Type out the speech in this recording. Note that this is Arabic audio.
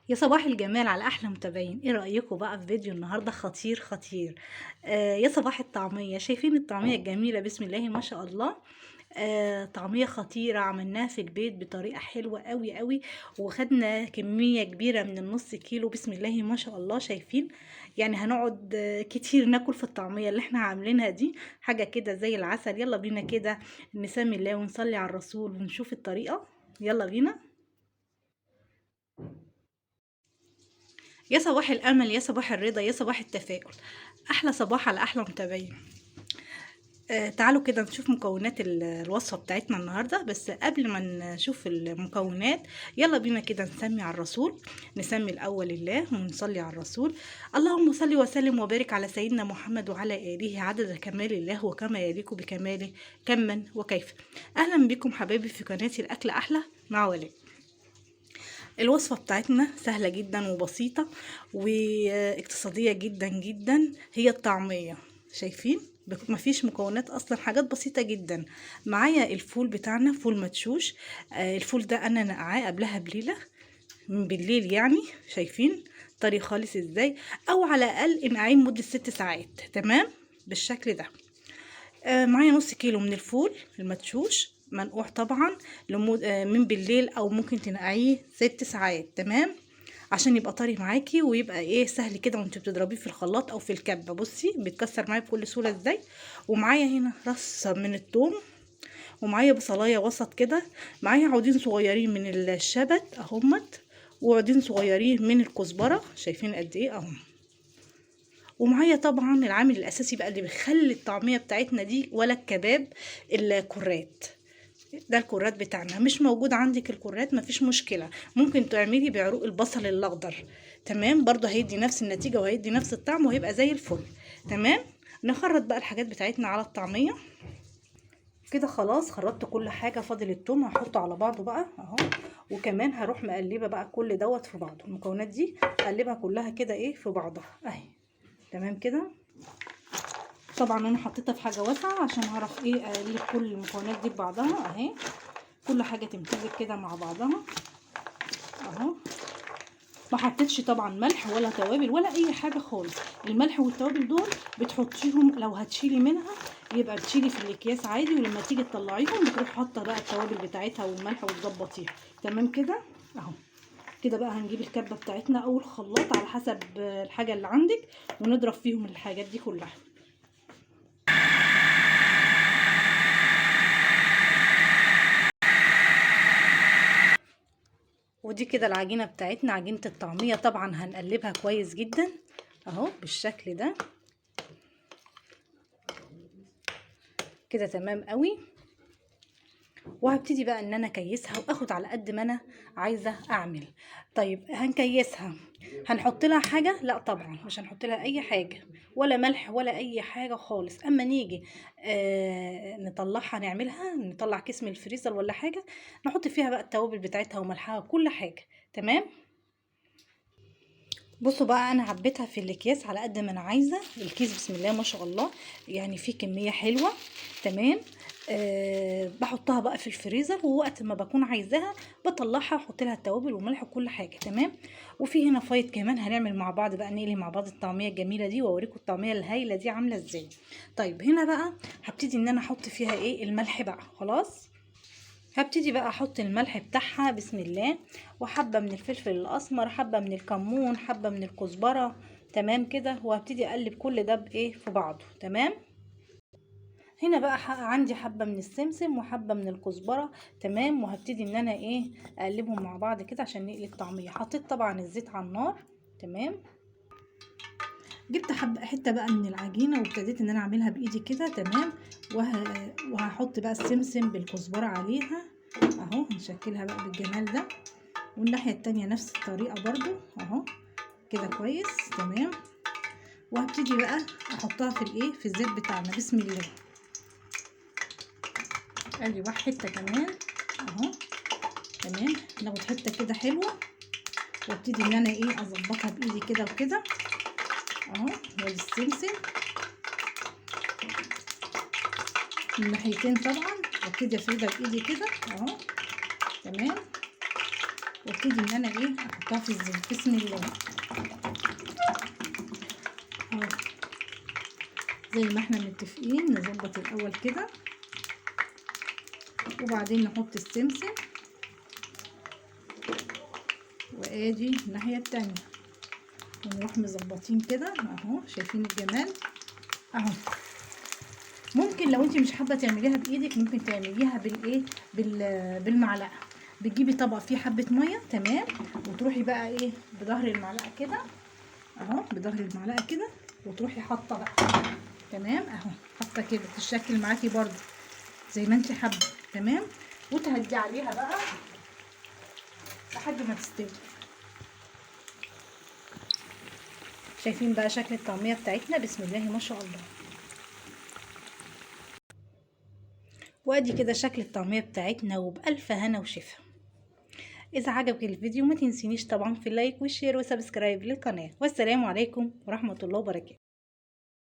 يا صباح الجمال على احلى متابعين. ايه رايكم بقى في فيديو النهارده خطير خطير؟ يا صباح الطعميه. شايفين الطعميه الجميله؟ بسم الله ما شاء الله. طعميه خطيره عملناها في البيت بطريقه حلوه قوي قوي، وخدنا كميه كبيره من النص كيلو. بسم الله ما شاء الله. شايفين؟ يعني هنقعد كتير ناكل في الطعميه اللي احنا عاملينها دي، حاجه كده زي العسل. يلا بينا كده نسمي الله ونصلي على الرسول ونشوف الطريقه. يلا بينا. يا صباح الأمل، يا صباح الرضا، يا صباح التفاؤل. أحلى صباح على أحلى متابعين. تعالوا كده نشوف مكونات الوصفة بتاعتنا النهاردة. بس قبل ما نشوف المكونات، يلا بينا كده نسمي على الرسول. نسمي الأول الله ونصلي على الرسول. اللهم صل وسلم وبارك على سيدنا محمد وعلى آله عدد كمال الله وكما يليق بكماله كما وكيف. أهلا بكم حبايبي في قناتي الأكل أحلى مع ولاء. الوصفة بتاعتنا سهلة جدا وبسيطة واقتصادية جدا جدا. هي الطعمية. شايفين؟ مفيش مكونات اصلا، حاجات بسيطة جدا. معايا الفول بتاعنا، فول مدشوش. الفول ده انا نقعاه قبلها بليلة، من بالليل يعني. شايفين طري خالص ازاي؟ او على الاقل انقعيه مدة 6 ساعات. تمام بالشكل ده. معايا نص كيلو من الفول المدشوش منقوع طبعا من بالليل، او ممكن تنقعيه 6 ساعات. تمام عشان يبقى طري معاكي ويبقى ايه سهل كده وانت بتضربيه في الخلاط او في الكبه. بصي بيتكسر معايا بكل سهوله ازاي. ومعايا هنا رصه من الثوم، ومعايا بصلايه وسط كده. معايا عودين صغيرين من الشبت اهمت، وعودين صغيرين من الكزبره. شايفين قد ايه اهو. ومعايا طبعا العامل الاساسي بقى اللي بيخلي الطعميه بتاعتنا دي ولا الكباب، الكرات. ده الكرات بتاعنا. مش موجود عندك الكرات مفيش مشكله، ممكن تعملي بعروق البصل الاخضر. تمام برضه هيدي نفس النتيجه وهيدي نفس الطعم وهيبقى زي الفل. تمام. نخرط بقى الحاجات بتاعتنا على الطعميه كده. خلاص خرطت كل حاجه، فاضل التوم هحطه على بعضه بقى اهو. وكمان هروح مقلبه بقى كل دوت في بعضه. المكونات دي اقلبها كلها كده ايه في بعضها اهي. تمام كده. طبعا انا حطيتها في حاجه واسعه عشان اعرف ايه اقلب كل المكونات دي ببعضها اهي. كل حاجه تمتزج كده مع بعضها اهو. ما حطيتش طبعا ملح ولا توابل ولا اي حاجه خالص. الملح والتوابل دول بتحطيهم لو هتشيلي منها، يبقى بتشيلي في الاكياس عادي، ولما تيجي تطلعيهم بتروح حاطه بقى التوابل بتاعتها والملح وتظبطيها. تمام كده اهو. كده بقى هنجيب الكبه بتاعتنا او الخلاط على حسب الحاجه اللي عندك، ونضرب فيهم الحاجات دي كلها. ودي كده العجينه بتاعتنا، عجينه الطعميه. طبعا هنقلبها كويس جدا اهو بالشكل ده كده. تمام قوي. وهبتدي بقى ان انا اكيسها واخد على قد ما انا عايزه اعمل. طيب هنكيسها، هنحط لها حاجه؟ لا طبعا مش هنحط لها اي حاجه، ولا ملح ولا اي حاجه خالص. اما نيجي نطلعها، نعملها نطلع كيس من الفريزر ولا حاجه، نحط فيها بقى التوابل بتاعتها وملحها وكل حاجه. تمام. بصوا بقى انا عبيتها في الاكياس على قد ما انا عايزه. الكيس بسم الله ما شاء الله يعني فيه كميه حلوه. تمام. بحطها بقى في الفريزر، ووقت ما بكون عايزاها بطلعها احط لها التوابل والملح وكل حاجه. تمام. وفي هنا فايت كمان هنعمل مع بعض بقى، نقلي مع بعض الطعميه الجميله دي واوريكم الطعميه الهايله دي عامله ازاي. طيب هنا بقى هبتدي ان انا احط فيها ايه الملح بقى. خلاص هبتدي بقى احط الملح بتاعها بسم الله، وحبه من الفلفل الاسمر، حبه من الكمون، حبه من الكزبره. تمام كده. وهبتدي اقلب كل ده بايه في بعضه. تمام. هنا بقى عندي حبه من السمسم وحبه من الكزبره. تمام. وهبتدي ان انا ايه اقلبهم مع بعض كده عشان نقلي الطعميه. حطيت طبعا الزيت على النار. تمام. جبت حته بقى من العجينه وابتديت ان انا اعملها بايدي كده. تمام. وهحط بقى السمسم بالكزبره عليها اهو. هنشكلها بقى بالجمال ده. والناحيه التانية نفس الطريقه برضو اهو كده كويس. تمام. وهبتدي بقى احطها في الايه في الزيت بتاعنا بسم الله. ادي بقى حته كمان اهو. تمام. ناخد حته كده حلوه، وابتدي ان انا ايه اظبطها بايدي كده وكده اهو. وادي السمسم من الناحيتين طبعا، وابتدي افردها بايدي كده اهو. تمام. وابتدي ان انا ايه احطها في الزيت. بسم الله اهو، زي ما احنا متفقين نظبط الاول كده، وبعدين نحط السمسم، وادي الناحيه التانية ونروح مظبطين كده اهو. شايفين الجمال اهو. ممكن لو انت مش حابه تعمليها بايدك ممكن تعمليها بالايه بالمعلقه. بتجيبي طبق فيه حبه ميه تمام، وتروحي بقى ايه بظهر المعلقه كده اهو، بظهر المعلقه كده، وتروحي حاطه بقى تمام اهو، حاطه كده تشكل معاكي برضو زي ما انت حابه تمام، وتهدي عليها بقى لحد ما تستوي. شايفين بقى شكل الطعميه بتاعتنا؟ بسم الله ما شاء الله. وادي كده شكل الطعميه بتاعتنا، وبألف هنا وشفا. اذا عجبك الفيديو ما تنسينيش طبعا في اللايك والشير وسبسكرايب للقناه، والسلام عليكم ورحمه الله وبركاته.